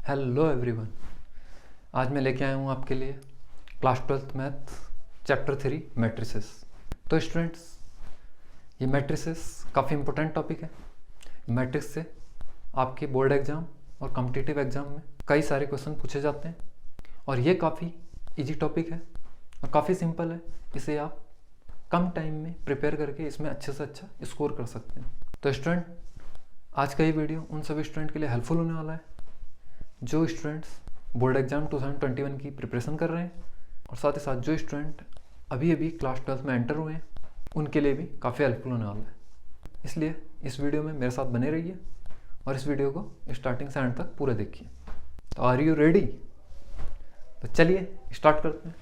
Hello everyone. आज मैं लेके आया हूँ आपके लिए class 12th math chapter 3 matrices. तो स्टूडेंट्स, ये मैट्रिसेस काफ़ी इंपॉर्टेंट टॉपिक है। मैट्रिक्स से आपके बोर्ड एग्ज़ाम और कॉम्पिटिटिव एग्ज़ाम में कई सारे क्वेश्चन पूछे जाते हैं और ये काफ़ी इजी टॉपिक है और काफ़ी सिंपल है। इसे आप कम टाइम में प्रिपेयर करके इसमें अच्छे से अच्छा स्कोर कर सकते हैं। तो स्टूडेंट, आज का ये वीडियो उन सभी स्टूडेंट के लिए हेल्पफुल होने वाला है जो स्टूडेंट्स बोर्ड एग्जाम 2021 की प्रिपरेशन कर रहे हैं और साथ ही साथ जो स्टूडेंट अभी अभी क्लास 12 में एंटर हुए हैं उनके लिए भी काफ़ी हेल्पफुल होने वाला है। इसलिए इस वीडियो में मेरे साथ बने रहिए और इस वीडियो को स्टार्टिंग से एंड तक पूरा देखिए। तो आर यू रेडी? तो चलिए स्टार्ट करते हैं।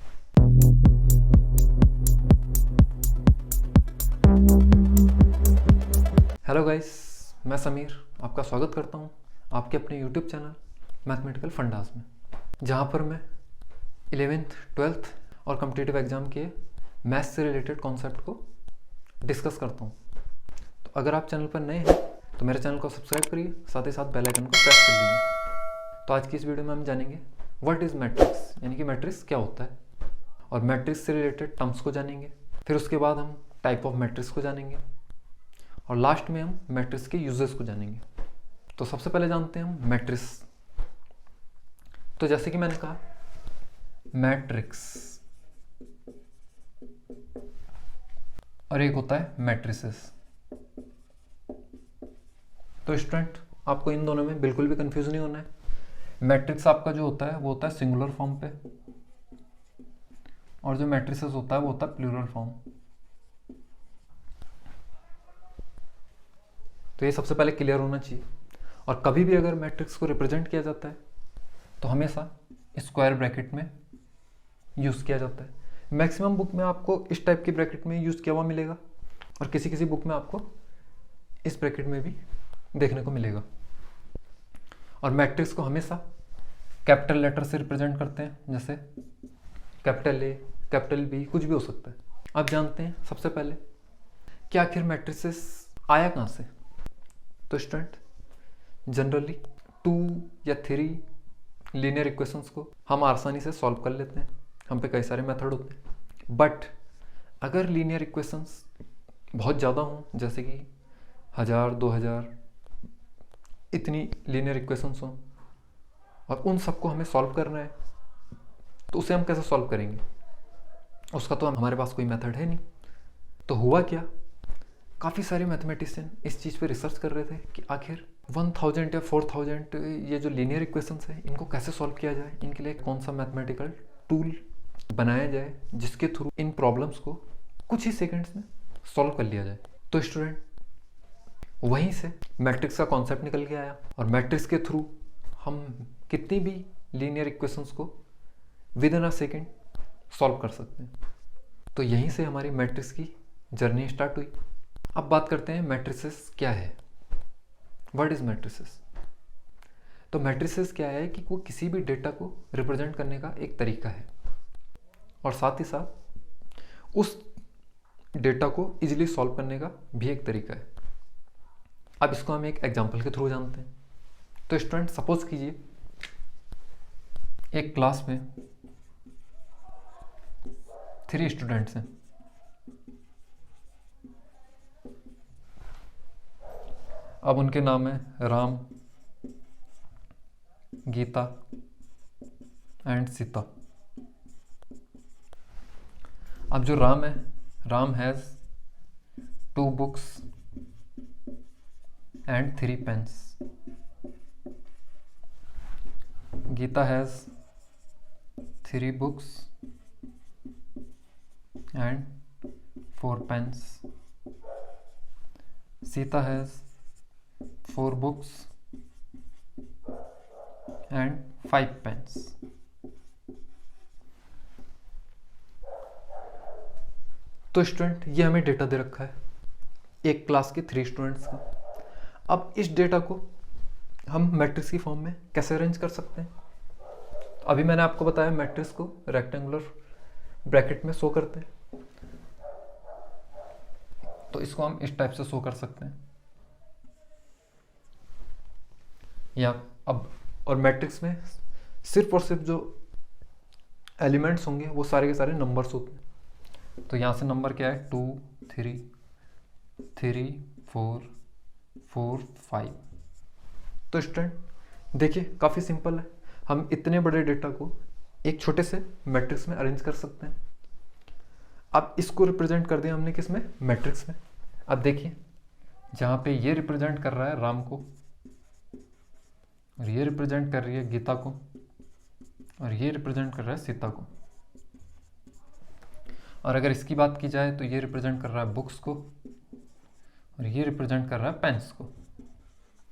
हेलो गाइस, मैं समीर आपका स्वागत करता हूँ आपके अपने यूट्यूब चैनल मैथमेटिकल फंडास में, जहाँ पर मैं 11th 12th और कॉम्पिटिटिव एग्ज़ाम के मैथ्स से रिलेटेड कॉन्सेप्ट को डिस्कस करता हूँ। तो अगर आप चैनल पर नए हैं तो मेरे चैनल को सब्सक्राइब करिए, साथ ही साथ बेल आइकन को प्रेस कर लीजिए। तो आज की इस वीडियो में हम जानेंगे व्हाट इज़ मैट्रिक्स, यानी कि मैट्रिक्स क्या होता है, और मैट्रिक्स से रिलेटेड टर्म्स को जानेंगे। फिर उसके बाद हम टाइप ऑफ मैट्रिक्स को जानेंगे और लास्ट में हम मैट्रिक्स के यूजेस को जानेंगे। तो सबसे पहले जानते हैं हम मैट्रिक्स। तो जैसे कि मैंने कहा, मैट्रिक्स और एक होता है मैट्रिसेस। तो स्टूडेंट, आपको इन दोनों में बिल्कुल भी कंफ्यूज नहीं होना है। मैट्रिक्स आपका जो होता है वो होता है सिंगुलर फॉर्म पे, और जो मैट्रिसेस होता है वो होता है प्लूरल फॉर्म। तो ये सबसे पहले क्लियर होना चाहिए। और कभी भी अगर मैट्रिक्स को रिप्रेजेंट किया जाता है तो हमेशा स्क्वायर ब्रैकेट में यूज़ किया जाता है। मैक्सिमम बुक में आपको इस टाइप की ब्रैकेट में यूज़ किया हुआ मिलेगा और किसी किसी बुक में आपको इस ब्रैकेट में भी देखने को मिलेगा। और मैट्रिक्स को हमेशा कैपिटल लेटर से रिप्रेजेंट करते हैं, जैसे कैपिटल ए, कैपिटल बी, कुछ भी हो सकता है। अब जानते हैं सबसे पहले कि आखिर मैट्रिसेस आया कहाँ से। तो स्टूडेंट, जनरली 2 या 3 लीनियर इक्वेशंस को हम आसानी से सॉल्व कर लेते हैं। हम पे कई सारे मेथड होते हैं, बट अगर लीनियर इक्वेशंस बहुत ज़्यादा हों, जैसे कि 1000 2000 इतनी लीनियर इक्वेशंस हों और उन सबको हमें सॉल्व करना है, तो उसे हम कैसे सॉल्व करेंगे? उसका तो हमारे पास कोई मेथड है नहीं। तो हुआ क्या, काफ़ी सारे मैथमेटिशियन इस चीज़ पे रिसर्च कर रहे थे कि आखिर 1000 या 4000 ये जो लीनियर इक्वेशंस है इनको कैसे सॉल्व किया जाए, इनके लिए कौन सा मैथमेटिकल टूल बनाया जाए जिसके थ्रू इन प्रॉब्लम्स को कुछ ही सेकंड्स में सॉल्व कर लिया जाए। तो स्टूडेंट, वहीं से मैट्रिक्स का कॉन्सेप्ट निकल के आया और मैट्रिक्स के थ्रू हम कितनी भी लीनियर इक्वेशंस को with in a second solve कर सकते हैं। तो यहीं से हमारी मैट्रिक्स की जर्नी स्टार्ट हुई। अब बात करते हैं मैट्रिसेस क्या है, व्हाट इज मैट्रिसेस। तो मैट्रिसेस क्या है कि वो किसी भी डेटा को रिप्रेजेंट करने का एक तरीका है और साथ ही साथ उस डेटा को इजीली सॉल्व करने का भी एक तरीका है। अब इसको हम एक एग्जांपल के थ्रू जानते हैं। तो स्टूडेंट, सपोज कीजिए एक क्लास में 3 स्टूडेंट्स हैं। अब उनके नाम है राम, गीता एंड सीता। अब जो राम है, Ram has 2 books and 3 pens. Gita has 3 books and 4 pens. Sita has 4 books and 5 pens. तो स्टूडेंट, ये हमें डेटा दे रखा है एक क्लास के 3 स्टूडेंट्स का। अब इस डेटा को हम मैट्रिक्स की फॉर्म में कैसे अरेंज कर सकते हैं? तो अभी मैंने आपको बताया मैट्रिक्स को रेक्टेंगुलर ब्रैकेट में शो करते हैं, तो इसको हम इस टाइप से शो कर सकते हैं। या अब और मैट्रिक्स में सिर्फ और सिर्फ जो एलिमेंट्स होंगे वो सारे के सारे नंबर्स होते हैं। तो यहाँ से नंबर क्या है 2 3 3 4 4 5। तो स्टूडेंट देखिए काफ़ी सिंपल है, हम इतने बड़े डेटा को एक छोटे से मैट्रिक्स में अरेंज कर सकते हैं। अब इसको रिप्रेजेंट कर दिया हमने किस में, मैट्रिक्स में। अब देखिए जहाँ पे ये रिप्रेजेंट कर रहा है राम को, और ये रिप्रेजेंट कर रही है गीता को, और ये रिप्रेजेंट कर रहा है सीता को। और अगर इसकी बात की जाए तो ये रिप्रेजेंट कर रहा है बुक्स को, और ये रिप्रेजेंट कर रहा है पेन्स को।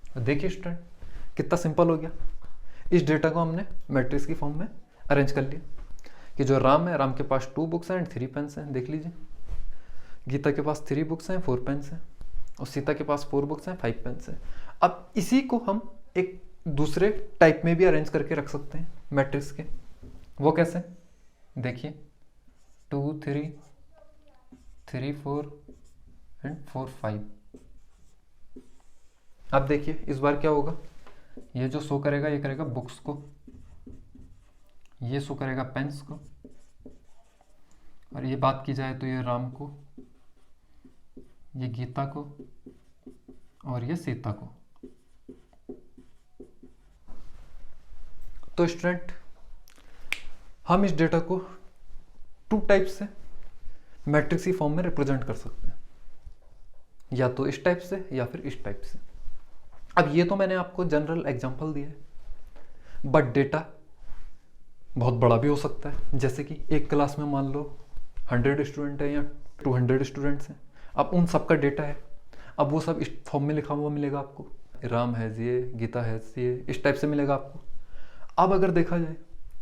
तो देखिए स्टूडेंट कितना सिंपल हो गया। इस डेटा को हमने मैट्रिक्स की फॉर्म में अरेंज कर लिया कि जो राम है, राम के पास 2 बुक्स हैं एंड 3 पेन्स हैं, देख लीजिए। गीता के पास 3 बुक्स हैं 4 पेन्स हैं, और सीता के पास 4 बुक्स हैं 5 पेन्स हैं। अब इसी को हम एक दूसरे टाइप में भी अरेंज करके रख सकते हैं मैट्रिक्स के। वो कैसे, देखिए 2 3 3 4 एंड 4 5। अब देखिए इस बार क्या होगा, ये जो शो करेगा ये करेगा बुक्स को, ये शो करेगा पेन्स को, और ये बात की जाए तो ये राम को, ये गीता को, और ये सीता को। तो स्टूडेंट हम इस डेटा को 2 टाइप से मैट्रिक्स की फॉर्म में रिप्रेजेंट कर सकते हैं, या तो इस टाइप से या फिर इस टाइप से। अब ये तो मैंने आपको जनरल एग्जांपल दिया है, बट डेटा बहुत बड़ा भी हो सकता है। जैसे कि एक क्लास में मान लो 100 स्टूडेंट है या 200 स्टूडेंट्स हैं, अब उन सबका डेटा है, अब वो सब इस फॉर्म में लिखा हुआ मिलेगा आपको, राम है ये, गीता है ये, इस टाइप से मिलेगा आपको। अब अगर देखा जाए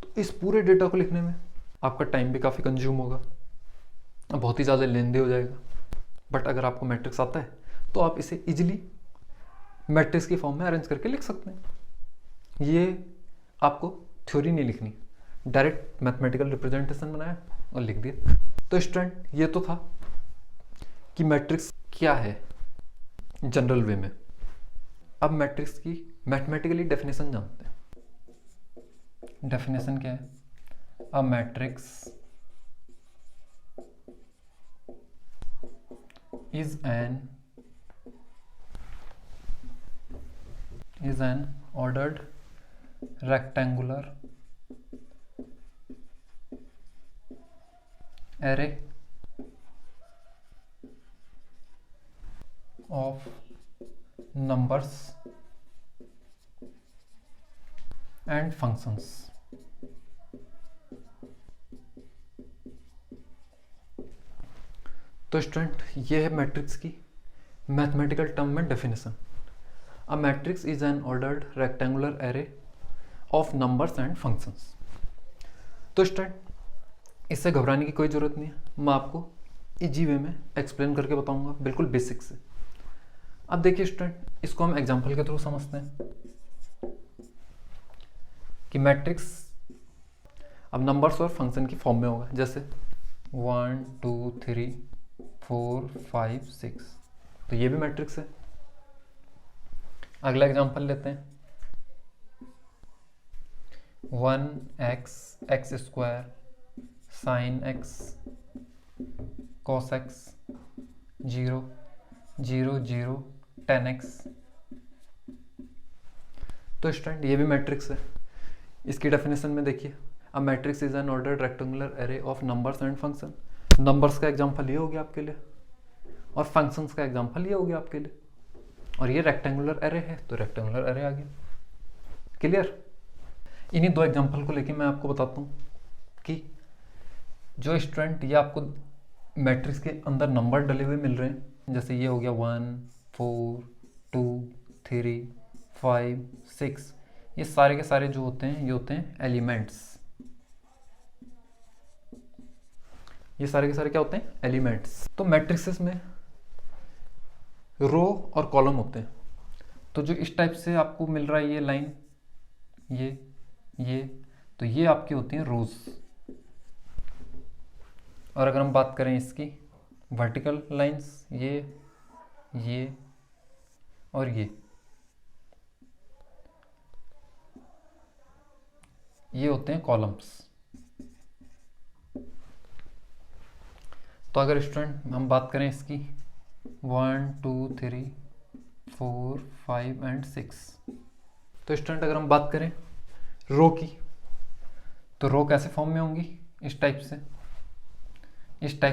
तो इस पूरे डेटा को लिखने में आपका टाइम भी काफ़ी कंज्यूम होगा, बहुत ही ज़्यादा लेंदी हो जाएगा। बट अगर आपको मैट्रिक्स आता है तो आप इसे इजीली मैट्रिक्स की फॉर्म में अरेंज करके लिख सकते हैं। ये आपको थ्योरी नहीं लिखनी, डायरेक्ट मैथमेटिकल रिप्रेजेंटेशन बनाया और लिख दिया। तो स्टूडेंट ये तो था कि मैट्रिक्स क्या है जनरल वे में। अब मैट्रिक्स की मैथमेटिकली डेफिनेशन जानते हैं। डेफिनेशन क्या है, a matrix is an ordered rectangular array of numbers and functions। तो स्टूडेंट ये है मैट्रिक्स की मैथमेटिकल टर्म में definition. A matrix is an ordered rectangular array of numbers and functions. तो स्टूडेंट इससे घबराने की कोई ज़रूरत नहीं है, मैं आपको इजी वे में एक्सप्लेन करके बताऊंगा, बिल्कुल बेसिक से। अब देखिए स्टूडेंट इसको हम एग्जांपल के थ्रू समझते हैं कि मैट्रिक्स अब नंबर्स और फंक्शन की फॉर्म में होगा, जैसे 1 2 3 4 5 6, तो ये भी मैट्रिक्स है। अगला एग्जांपल लेते हैं 1x x square sine x cos x 0 0 0 10x। तो स्टूडेंट ये भी मैट्रिक्स है। इसकी डेफिनेशन में देखिए, अ matrix is an ordered rectangular array of numbers and function. Numbers का एग्जांपल ये हो गया आपके लिए, और फंक्शंस का एग्जांपल ये हो गया आपके लिए, और ये रेक्टेंगुलर एरे है तो रेक्टेंगुलर एरे आ गया। क्लियर? इन्हीं 2 एग्जांपल को लेके मैं आपको बताता हूँ कि जो स्टूडेंट ये आपको मैट्रिक्स के अंदर नंबर डले हुए मिल रहे हैं, जैसे ये हो गया 1 4 2 3 5 6, ये सारे के सारे जो होते हैं ये होते हैं एलिमेंट्स। ये सारे के सारे क्या होते हैं, एलिमेंट्स। तो मैट्रिक्सेस में रो और कॉलम होते हैं। तो जो इस टाइप से आपको मिल रहा है ये लाइन, ये तो ये आपकी होती हैं रोज। और अगर हम बात करें इसकी वर्टिकल लाइंस, ये और ये, ये होते हैं कॉलम्स। तो अगर स्टूडेंट हम बात करें इसकी 1 2 3 4 5 एंड 6, तो स्टूडेंट अगर हम बात करें रो की, तो रो कैसे फॉर्म में होंगी, इस टाइप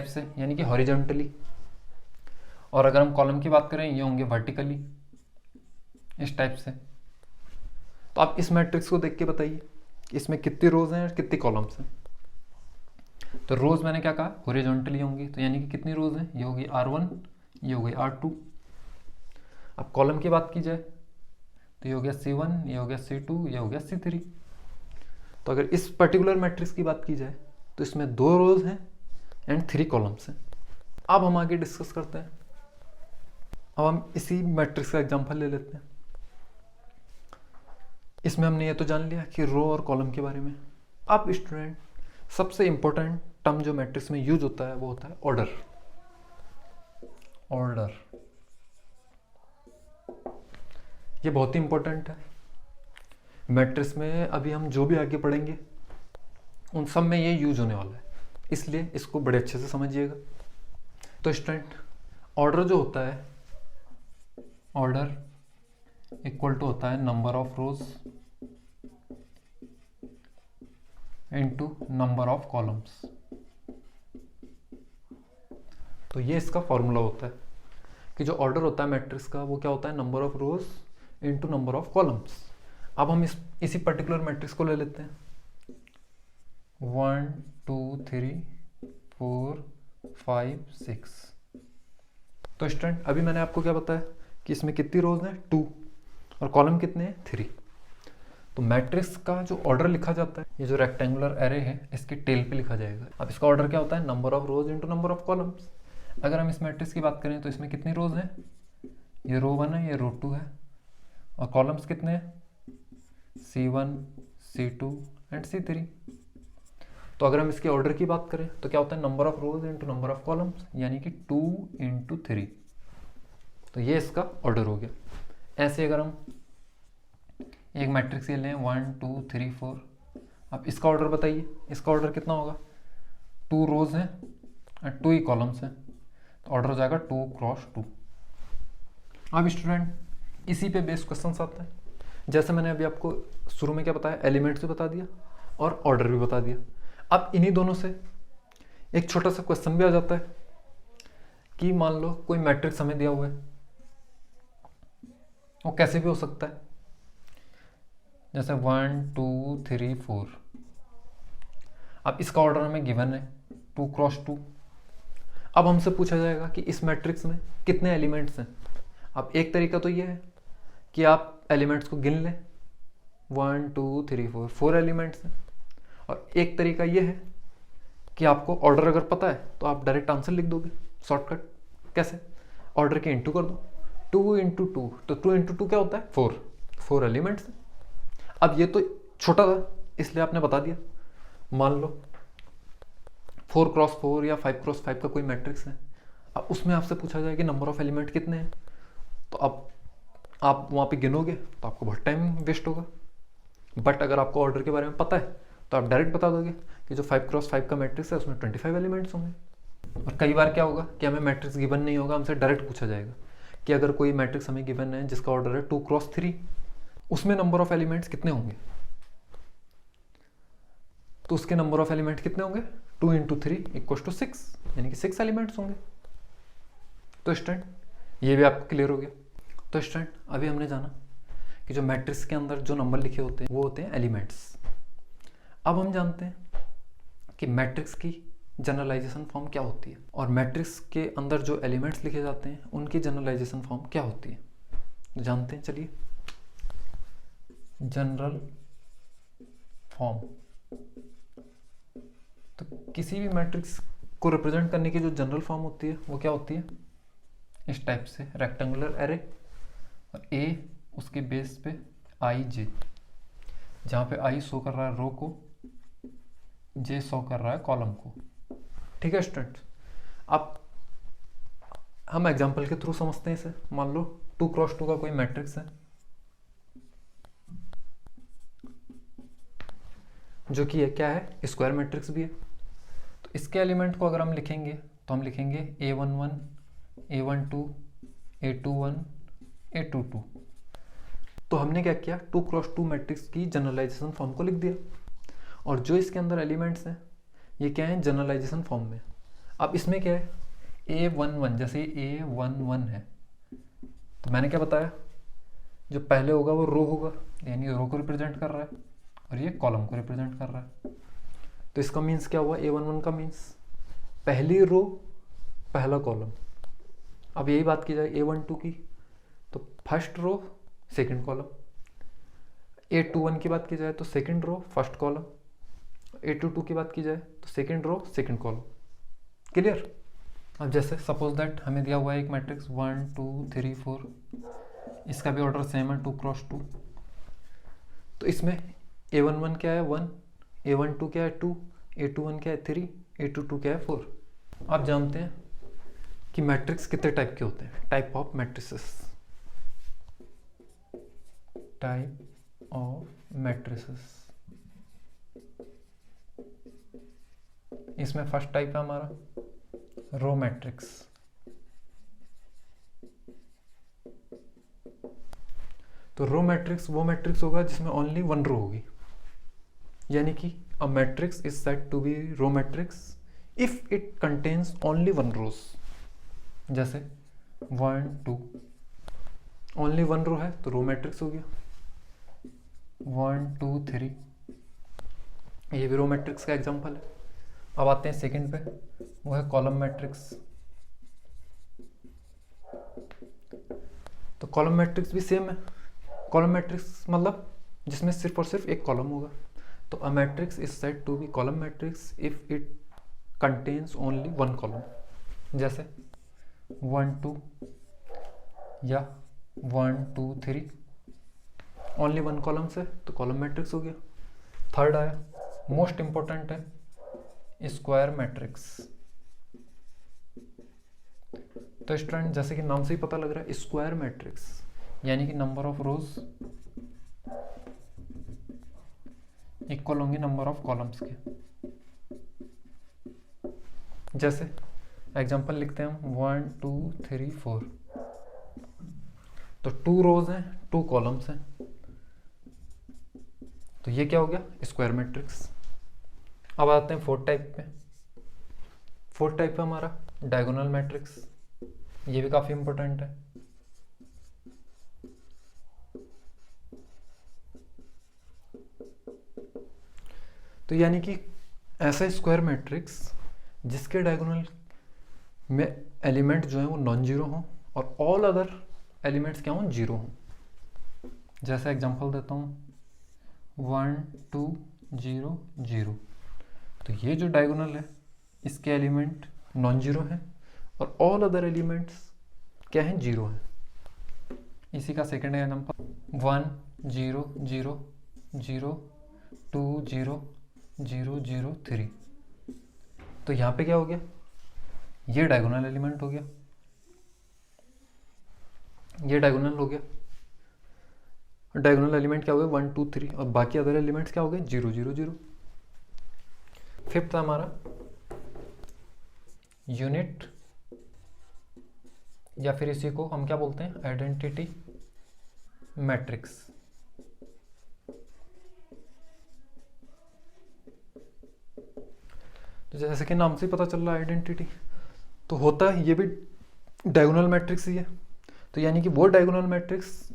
से यानी कि हॉरिजॉन्टली। और अगर हम कॉलम की बात करें ये होंगे वर्टिकली, इस टाइप से। तो आप इस मैट्रिक्स को देख के बताइए इसमें कितनी रोज हैं और कितनी कॉलम्स हैं। तो रोज मैंने क्या कहा, हॉरिजॉन्टली होंगी, तो यानी कि कितनी रोज हैं, ये होगी R1, ये हो गई R2। अब कॉलम की बात की जाए तो ये हो गया C1, ये हो गया C2, ये हो गया C3। तो अगर इस पर्टिकुलर मैट्रिक्स की बात की जाए तो इसमें 2 रोज हैं एंड 3 कॉलम्स हैं। अब हम आगे डिस्कस करते हैं। अब हम इसी मैट्रिक्स का एग्जांपल ले लेते हैं। इसमें हमने ये तो जान लिया कि रो और कॉलम के बारे में। अब स्टूडेंट सबसे इंपॉर्टेंट टर्म जो मैट्रिक्स में यूज होता है वो होता है ऑर्डर। ये बहुत ही इंपॉर्टेंट है मैट्रिक्स में। अभी हम जो भी आगे पढ़ेंगे उन सब में ये यूज होने वाला है, इसलिए इसको बड़े अच्छे से समझिएगा। तो स्टूडेंट ऑर्डर जो होता है, ऑर्डर इक्वल टू होता है number of rose into number of columns. तो ये इसका फॉर्मूला होता है कि जो ऑर्डर होता है मैट्रिक्स का वो क्या होता है, number of rose into number of columns. अब हम इसी पर्टिकुलर मैट्रिक्स को ले लेते हैं 1 2 3 4 5 6। तो स्टूडेंट अभी मैंने आपको क्या बताया कि इसमें कितनी रोज हैं, 2, और कॉलम कितने हैं, 3। तो मैट्रिक्स का जो ऑर्डर लिखा जाता है, ये जो रेक्टेंगुलर एरे है इसके टेल पे लिखा जाएगा। अब इसका ऑर्डर क्या होता है, number of rose into number of columns. अगर हम इस मैट्रिक्स की बात करें तो इसमें कितनी रोज हैं, ये रो 1 है, ये रो 2 है, और कॉलम्स कितने हैं, C1 C2 एंड C3। तो अगर हम इसके ऑर्डर की बात करें तो क्या होता है, number of rose into number of columns, यानी कि 2 इंटू 3। तो ये इसका ऑर्डर हो गया। ऐसे अगर हम एक मैट्रिक्स ये लें 1 2 3 4, अब इसका ऑर्डर बताइए, इसका ऑर्डर कितना होगा, 2 रोज हैं और 2 ही कॉलम्स हैं, तो ऑर्डर हो जाएगा 2 क्रॉस 2। अब स्टूडेंट इसी पे बेस्ड क्वेश्चन आता है। जैसे मैंने अभी आपको शुरू में क्या बताया, एलिमेंट्स भी बता दिया और ऑर्डर भी बता दिया। अब इन्हीं दोनों से एक छोटा सा क्वेश्चन भी आ जाता है कि मान लो कोई मैट्रिक्स हमें दिया हुआ है, वो कैसे भी हो सकता है, जैसे 1 2 3 4। अब इसका ऑर्डर हमें गिवन है 2 क्रॉस 2। अब हमसे पूछा जाएगा कि इस मैट्रिक्स में कितने एलिमेंट्स हैं। अब एक तरीका तो ये है कि आप एलिमेंट्स को गिन लें, 1 2 3 4, 4 एलिमेंट्स हैं। और एक तरीका ये है कि आपको ऑर्डर अगर पता है तो आप डायरेक्ट आंसर लिख दोगे, शॉर्टकट। कैसे, ऑर्डर के इंटू कर दो, 2 इंटू 2, तो 2 इंटू 2 क्या होता है, 4 एलिमेंट्स हैं। अब ये तो छोटा था इसलिए आपने बता दिया। मान लो 4 क्रॉस 4 या 5 क्रॉस 5 का कोई मैट्रिक्स है, अब उसमें आपसे पूछा जाए कि नंबर ऑफ एलिमेंट कितने हैं, तो अब आप वहाँ पे गिनोगे तो आपको बहुत टाइम वेस्ट होगा। बट अगर आपको ऑर्डर के बारे में पता है तो आप डायरेक्ट बता दोगे कि जो 5 क्रॉस 5 का मैट्रिक्स है उसमें 25 एलिमेंट्स होंगे। और कई बार क्या होगा कि हमें मैट्रिक्स गिवन नहीं होगा, हमसे डायरेक्ट पूछा जाएगा कि अगर कोई मैट्रिक्स हमें गिवन है जिसका ऑर्डर है 2 क्रॉस 3, उसमें नंबर ऑफ एलिमेंट्स कितने होंगे, तो उसके नंबर ऑफ एलिमेंट कितने होंगे, 2 इंटू 3 इक्वल टू 6, यानी कि 6 एलिमेंट्स होंगे। तो स्टूडेंट ये भी आपको क्लियर हो गया। तो स्टूडेंट अभी हमने जाना कि जो मैट्रिक्स के अंदर जो नंबर लिखे होते हैं वो होते हैं एलिमेंट्स। अब हम जानते हैं कि मैट्रिक्स की जनरलाइजेशन फॉर्म क्या होती है और मैट्रिक्स के अंदर जो एलिमेंट्स लिखे जाते हैं उनकी जनरलाइजेशन फॉर्म क्या होती है, तो जानते हैं। चलिए, जनरल फॉर्म, तो किसी भी मैट्रिक्स को रिप्रेजेंट करने की जो जनरल फॉर्म होती है वो क्या होती है, इस टाइप से रेक्टेंगुलर एरे, और ए उसके बेस पे आई जे, जहाँ पे आई शो कर रहा है रो को, जे शो कर रहा है कॉलम को। ठीक है स्टूडेंट्स, अब हम एग्जांपल के थ्रू समझते हैं इसे। मान लो 2 क्रॉस 2 का कोई मैट्रिक्स है जो कि क्या है, स्क्वायर मैट्रिक्स भी है। तो इसके एलिमेंट को अगर हम लिखेंगे तो हम लिखेंगे A11, A12, A21, A22। तो हमने क्या किया, 2x2 मैट्रिक्स की जनरलाइजेशन फॉर्म को लिख दिया, और जो इसके अंदर एलिमेंट्स हैं ये क्या है, जनरलाइजेशन फॉर्म में। अब इसमें क्या है, A11, जैसे A11 है तो मैंने क्या बताया, जो पहले होगा वो रो होगा, यानी रो को रिप्रेजेंट कर रहा है, और ये कॉलम को रिप्रेजेंट कर रहा है। तो इसका मीन्स क्या हुआ, A11 का मीन्स पहली रो पहला कॉलम। अब यही बात की जाए A12 की, तो first row second column. A21 की बात की जाए तो second row first column. A22 की बात की जाए तो second row second column. Clear. अब जैसे सपोज दैट हमें दिया हुआ है एक मैट्रिक्स 1 2 3 4, इसका भी ऑर्डर सेम है 2x2। तो इसमें A11 क्या है 1, A12 क्या है 2, A21 क्या है 3, A22 क्या है 4। आप जानते हैं कि मैट्रिक्स कितने टाइप के होते हैं, type of matrices, type of matrices. इसमें फर्स्ट टाइप है हमारा रो मैट्रिक्स। तो रो मैट्रिक्स वो मैट्रिक्स होगा जिसमें ओनली वन रो होगी, यानी कि a matrix is said to be row matrix if it contains only one rows. जैसे 1 2, ओनली वन रो है तो रो मैट्रिक्स हो गया। 1 2 3, ये भी रो मैट्रिक्स का एग्जांपल है। अब आते हैं सेकंड पे, वो है कॉलम मैट्रिक्स। तो कॉलम मैट्रिक्स भी सेम है। कॉलम मैट्रिक्स मतलब जिसमें सिर्फ और सिर्फ एक कॉलम होगा। तो a matrix is said to be column matrix if it contains only one column. जैसे 1 2 या 1 2 3, ओनली वन कॉलम से तो कॉलम मैट्रिक्स हो गया। थर्ड आया, मोस्ट इंपॉर्टेंट है, स्क्वायर मैट्रिक्स। तो स्टूडेंट जैसे कि नाम से ही पता लग रहा है, स्क्वायर मैट्रिक्स यानी कि नंबर ऑफ रोज इक्वल होंगे नंबर ऑफ कॉलम्स के। जैसे एग्जांपल लिखते हैं हम 1 2 3 4, तो 2 रोज हैं 2 कॉलम्स हैं, तो ये क्या हो गया, स्क्वायर मैट्रिक्स। अब आते हैं फोर्थ टाइप पे। फोर्थ टाइप पे हमारा डायगोनल मैट्रिक्स, ये भी काफी इंपॉर्टेंट है। तो यानी कि ऐसा स्क्वायर मैट्रिक्स जिसके डायगोनल में एलिमेंट जो है वो नॉन जीरो हों और ऑल अदर एलिमेंट्स क्या हों, जीरो हों। जैसे एग्जांपल देता हूँ 1 2 0 0, तो ये जो डायगोनल है इसके एलिमेंट नॉन जीरो हैं और ऑल अदर एलिमेंट्स क्या हैं, जीरो हैं। इसी का सेकेंड एग्जांपल 1 0 0 0 2 0 0 0 3, तो यहाँ पे क्या हो गया, ये डायगोनल एलिमेंट हो गया, ये डायगोनल हो गया। डायगोनल एलिमेंट क्या हो गए 1 2 3, और बाकी अदर एलिमेंट्स क्या हो गए 0 0 0। फिफ्थ हमारा यूनिट, या फिर इसी को हम क्या बोलते हैं, आइडेंटिटी मैट्रिक्स। तो जैसे कि नाम से ही पता चल रहा है आइडेंटिटी, तो होता है ये भी डायगोनल मैट्रिक्स ही है। तो यानी कि वो डायगोनल मैट्रिक्स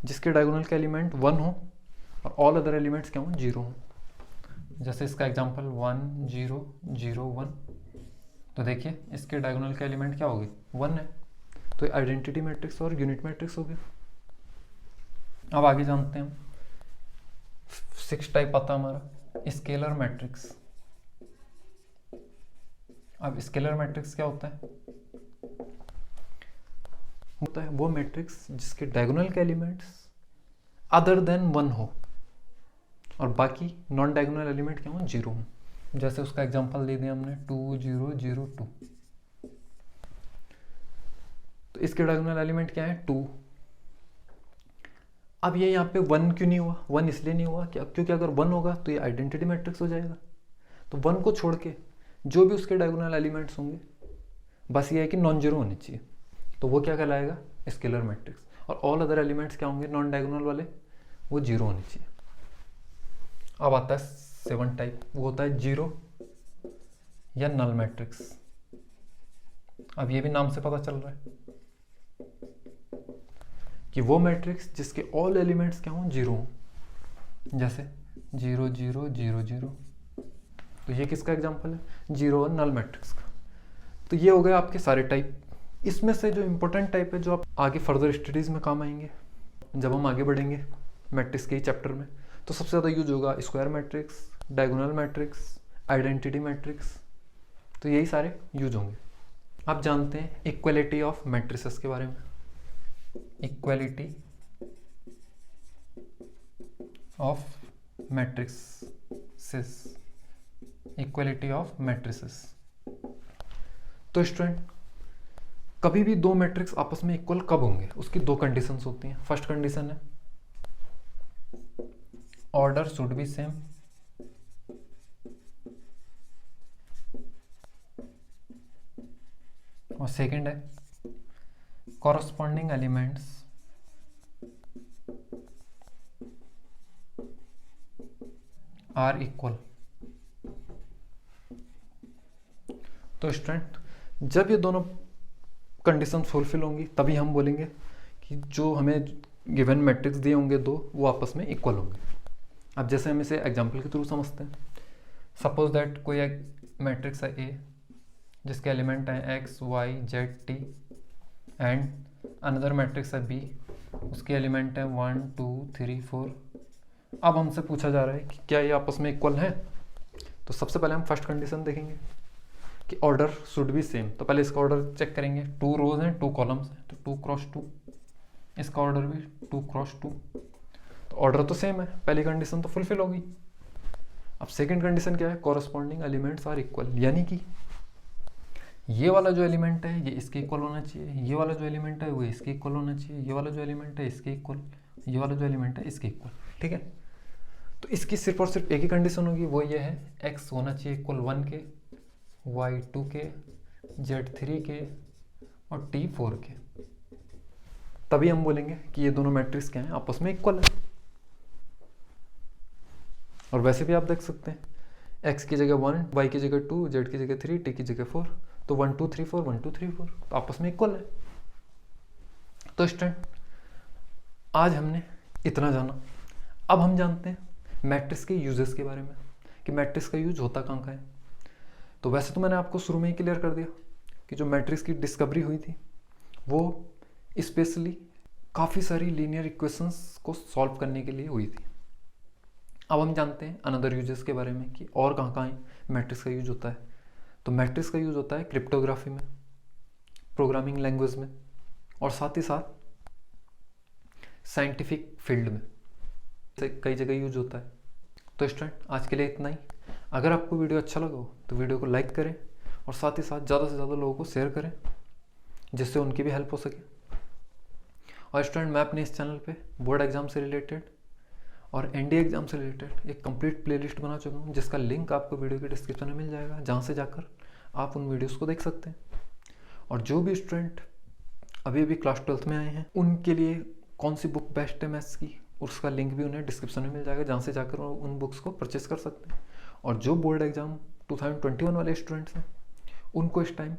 जिसके डायगोनल का एलिमेंट 1 हो और ऑल अदर एलिमेंट्स क्या हो, 0 हो। जैसे इसका एग्जांपल 1 0 0 1, तो देखिए इसके डायगोनल का एलिमेंट क्या हो गया, 1 है, तो आइडेंटिटी मैट्रिक्स और यूनिट मैट्रिक्स हो गया। अब आगे जानते हैं हम, 6 टाइप आता है हमारा स्केलर मैट्रिक्स। अब स्केलर मैट्रिक्स क्या होता है वो मैट्रिक्स जिसके डायगोनल के एलिमेंट्स अदर देन 1 हो और बाकी नॉन डायगोनल एलिमेंट क्या हो, 0 हो। जैसे उसका एग्जांपल दे दिया हमने 2 0 0 2, तो इसके डायगोनल एलिमेंट क्या है 2, अब ये यहाँ पे 1 क्यों नहीं हुआ? 1 इसलिए नहीं हुआ क्योंकि अगर 1 होगा तो ये आइडेंटिटी मैट्रिक्स हो जाएगा। तो 1 को छोड़ के जो भी उसके डायगोनल एलिमेंट्स होंगे बस ये है कि नॉन जीरो होने चाहिए, तो वो क्या कहलाएगा? Scalar matrix. और ऑल अदर एलिमेंट्स क्या होंगे नॉन डायगोनल वाले? वो जीरो होने चाहिए। अब आता है 7 टाइप, वो होता है जीरो या नल मैट्रिक्स। अब ये भी नाम से पता चल रहा है कि वो मैट्रिक्स जिसके ऑल एलिमेंट्स क्या हों? जीरो हों। जैसे 0 0 0 0, तो ये किसका एग्जांपल है? जीरो और नल मैट्रिक्स का। तो ये हो गए आपके सारे टाइप। इसमें से जो इम्पोर्टेंट टाइप है जो आप आगे फर्दर स्टडीज़ में काम आएंगे जब हम आगे बढ़ेंगे मैट्रिक्स के ही चैप्टर में, तो सबसे ज़्यादा यूज होगा square matrix, diagonal matrix, identity matrix. तो यही सारे यूज होंगे। आप जानते हैं इक्वलिटी ऑफ मैट्रिसेस के बारे में। Equality of matrices, equality of matrices. तो स्टूडेंट कभी भी दो मैट्रिक्स आपस में इक्वल कब होंगे? उसकी दो कंडीशंस होती हैं। फर्स्ट कंडीशन है ऑर्डर शुड बी सेम, और सेकंड है कॉरस्पॉन्डिंग एलिमेंट्स आर इक्वल। तो स्टूडेंट जब ये दोनों कंडीशन फुलफिल होंगी तभी हम बोलेंगे कि जो हमें गिवन मैट्रिक्स दिए होंगे दो वो आपस में इक्वल होंगे। अब जैसे हम इसे एग्जांपल के थ्रू समझते हैं। सपोज दैट कोई एक मैट्रिक्स है ए जिसके एलिमेंट हैं x y z t, and another matrix है बी उसके एलिमेंट हैं 1 2 3 4। अब हमसे पूछा जा रहा है कि क्या ये आपस में इक्वल हैं? तो सबसे पहले हम फर्स्ट कंडीशन देखेंगे कि ऑर्डर शुड बी सेम। तो पहले इसका ऑर्डर चेक करेंगे। 2 रोज हैं 2 कॉलम्स हैं, तो 2 क्रॉस 2। इसका ऑर्डर भी 2 क्रॉस 2। तो ऑर्डर तो सेम है, पहली कंडीशन तो फुलफिल होगी। अब सेकंड कंडीशन क्या है? कॉरस्पॉन्डिंग एलिमेंट्स आर इक्वल, यानी कि ये वाला जो एलिमेंट है ये इसके इक्वल होना चाहिए, ये वाला जो एलिमेंट है वो इसके इक्वल होना चाहिए, ये वाला जो एलिमेंट है इसके इक्वल, ये वाला जो एलिमेंट है इसके इक्वल। ठीक है, तो इसकी सिर्फ और सिर्फ एक ही कंडीशन होगी, वो ये है एक्स होना चाहिए इक्वल 1 के, वाई 2 के, जेड 3 के और टी 4 के। तभी हम बोलेंगे कि ये दोनों मैट्रिक्स क्या हैं? आपस में इक्वल है। और वैसे भी आप देख सकते हैं एक्स की जगह 1, वाई की जगह 2, जेड की जगह 3, टी की जगह 4, तो 1 2 3 4 1 2 3 4, तो आपस में इक्वल है। तो स्टूडेंट आज हमने इतना जाना। अब हम जानते हैं मैट्रिक्स के यूजेस के बारे में कि मैट्रिक्स का यूज होता कहाँ का है। तो वैसे तो मैंने आपको शुरू में ही क्लियर कर दिया कि जो मैट्रिक्स की डिस्कवरी हुई थी वो स्पेशली काफ़ी सारी लीनियर इक्वेशंस को सॉल्व करने के लिए हुई थी। अब हम जानते हैं अनदर यूजेस के बारे में कि और कहाँ कहाँ मैट्रिक्स का यूज होता है। तो मैट्रिक्स का यूज होता है क्रिप्टोग्राफी में, प्रोग्रामिंग लैंग्वेज में, और साथ ही साथ साइंटिफिक फील्ड में कई जगह यूज होता है। तो स्टूडेंट आज के लिए इतना ही। अगर आपको वीडियो अच्छा लगा हो तो वीडियो को लाइक करें और साथ ही साथ ज़्यादा से ज़्यादा लोगों को शेयर करें जिससे उनकी भी हेल्प हो सके। और स्टूडेंट मैं अपने इस चैनल पे बोर्ड एग्जाम से रिलेटेड और एनडीए एग्जाम से रिलेटेड एक कंप्लीट प्लेलिस्ट बना चुका हूँ जिसका लिंक आपको वीडियो के डिस्क्रिप्शन में मिल जाएगा, जहाँ से जाकर आप उन वीडियोस को देख सकते हैं। और जो भी स्टूडेंट अभी अभी क्लास 12th में आए हैं उनके लिए कौन सी बुक बेस्ट है मैथ्स की, उसका लिंक भी उन्हें डिस्क्रिप्शन में मिल जाएगा, जहाँ से जाकर उन बुक्स को परचेस कर सकते हैं। और जो बोर्ड एग्जाम 2021 वाले स्टूडेंट्स हैं उनको इस टाइम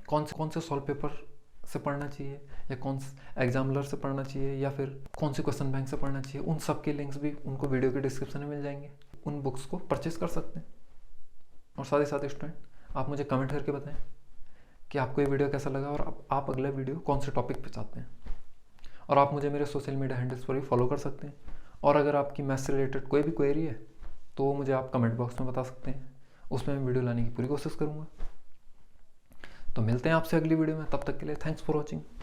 कौन से सॉल्व पेपर से पढ़ना चाहिए या कौन से एग्जामिनर से पढ़ना चाहिए या फिर कौन से क्वेश्चन बैंक से पढ़ना चाहिए, उन सब के लिंक्स भी उनको वीडियो के डिस्क्रिप्शन में मिल जाएंगे। उन बुक्स को परचेस कर सकते हैं। और साथ ही साथ स्टूडेंट आप मुझे कमेंट करके बताएं कि आपको ये वीडियो कैसा लगा और आप अगला वीडियो कौन से टॉपिक पे चाहते हैं। और आप मुझे मेरे सोशल मीडिया हैंडल्स पर भी फॉलो कर सकते हैं। और अगर आपकी मैथ्स से रिलेटेड कोई भी क्वेरी है तो मुझे आप कमेंट बॉक्स में बता सकते हैं, उसमें मैं वीडियो लाने की पूरी कोशिश करूँगा। तो मिलते हैं आपसे अगली वीडियो में, तब तक के लिए थैंक्स फॉर वॉचिंग।